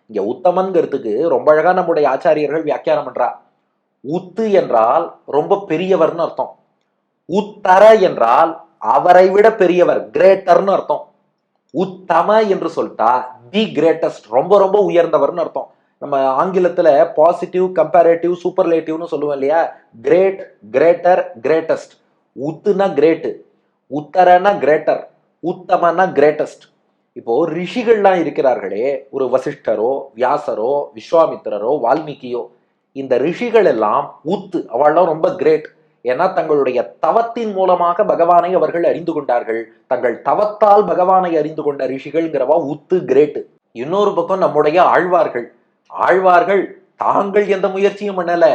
இங்க உத்தமன்கிறதுக்கு ரொம்ப அழகா நம்முடைய ஆச்சாரியர்கள் வியாக்கியானம் பண்றா. உத்து என்றால் ரொம்ப பெரியவர்னு அர்த்தம். உத்தர என்றால் அவரை விட பெரியவர், கிரேட்டர்னு அர்த்தம். உத்தம என்று சொல்லிட்டா தி கிரேட்டஸ்ட், ரொம்ப ரொம்ப உயர்ந்தவர்னு அர்த்தம். நம்ம ஆங்கிலத்துல பாசிட்டிவ், கம்பேரேட்டிவ், சூப்பர்லேட்டிவ்னு சொல்லுவோம் இல்லையா? Great, greater, greatest. உத்துனா கிரேட், உத்தரனா கிரேட்டர், உத்தமனா கிரேட்டஸ்ட். இப்போ ரிஷிகள்லாம் இருக்கிறார்களே, ஒரு வசிஷ்டரோ, வியாசரோ, விஸ்வாமித்திரரோ, வால்மீகியோ, இந்த ரிஷிகள் எல்லாம் உத்து, அவள்லாம் ரொம்ப கிரேட். ஏன்னா தங்களுடைய தவத்தின் மூலமாக பகவானை அவர்கள் அறிந்து கொண்டார்கள். தங்கள் தவத்தால் பகவானை அறிந்து கொண்ட ரிஷிகள்ங்கிறவா உத்து, கிரேட். இன்னொரு பக்கம் நம்முடைய ஆழ்வார்கள். ஆழ்வார்கள் தாங்கள் எந்த முயற்சியும் பண்ணல,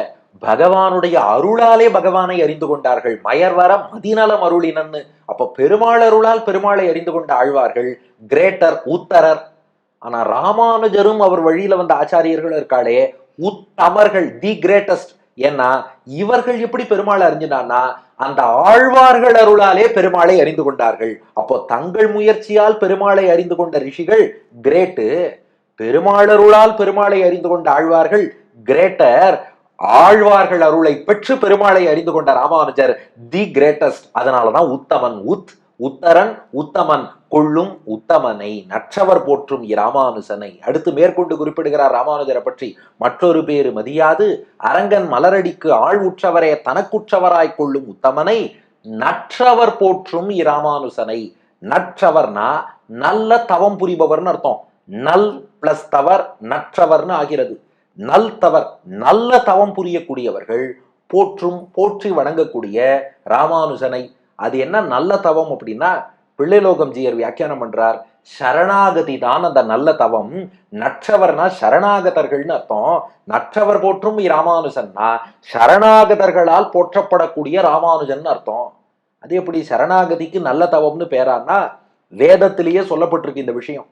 பகவானுடைய அருளாலே பகவானை அறிந்து கொண்டார்கள். மயர்வர மதிநலம் அருளினன்னு. அப்ப பெருமாள் அருளால் பெருமாளை அறிந்து கொண்ட ஆழ்வார்கள் கிரேட்டர், உத்தரர். ஆனா ராமானுஜரும் அவர் வழியில வந்த ஆச்சாரியர்கள் இருக்காளே, உத்தமர்கள், தி கிரேட்டஸ்ட். ஏன்னா இவர்கள் எப்படி பெருமாளை அறிஞ்சினான்னா அந்த ஆழ்வார்கள் அருளாலே பெருமாளை அறிந்து கொண்டார்கள். அப்போ தங்கள் முயற்சியால் பெருமாளை அறிந்து கொண்ட ரிஷிகள் கிரேட்டு, பெருமாளருளால் பெருமாளை அறிந்து கொண்ட ஆழ்வார்கள் கிரேட்டர், ஆழ்வார்கள் அருளை பெற்று பெருமாளை அறிந்து கொண்ட ராமானுஜர் தி கிரேட்டஸ்ட். அதனாலதான் உத்தமன், உத்தரன், உத்தமன் கொள்ளும் உத்தமனை நற்றவர் போற்றும் இராமானுசனை. அடுத்து மேற்கொண்டு குறிப்பிடுகிறார் ராமானுஜரை பற்றி. மற்றொரு பேரு மதியாது அரங்கன் மலரடிக்கு ஆள் உற்றவரே தனக்குற்றவராய் கொள்ளும் உத்தமனை நற்றவர் போற்றும் இராமானுசனை. நற்றவர்னா நல்ல தவம் புரிபவர்னு அர்த்தம். நல் பிளஸ் தவர் நற்றவர்னு ஆகிறது. நல் தவர், நல்ல தவம் புரியக்கூடியவர்கள் போற்றும், போற்றி வணங்கக்கூடிய ராமானுஜனை. அது என்ன நல்ல தவம் அப்படின்னா, பிள்ளைலோகம் ஜீயர் வியாக்கியானம் பண்றார், சரணாகதி தான் அந்த நல்ல தவம். நற்றவர்னா சரணாகதர்கள்னு அர்த்தம். நற்றவர் போற்றும் ராமானுஜன்னா சரணாகதர்களால் போற்றப்படக்கூடிய ராமானுஜன் அர்த்தம். அது எப்படி சரணாகதிக்கு நல்ல தவம்னு பேரான்னா வேதத்திலேயே சொல்லப்பட்டிருக்கு இந்த விஷயம்.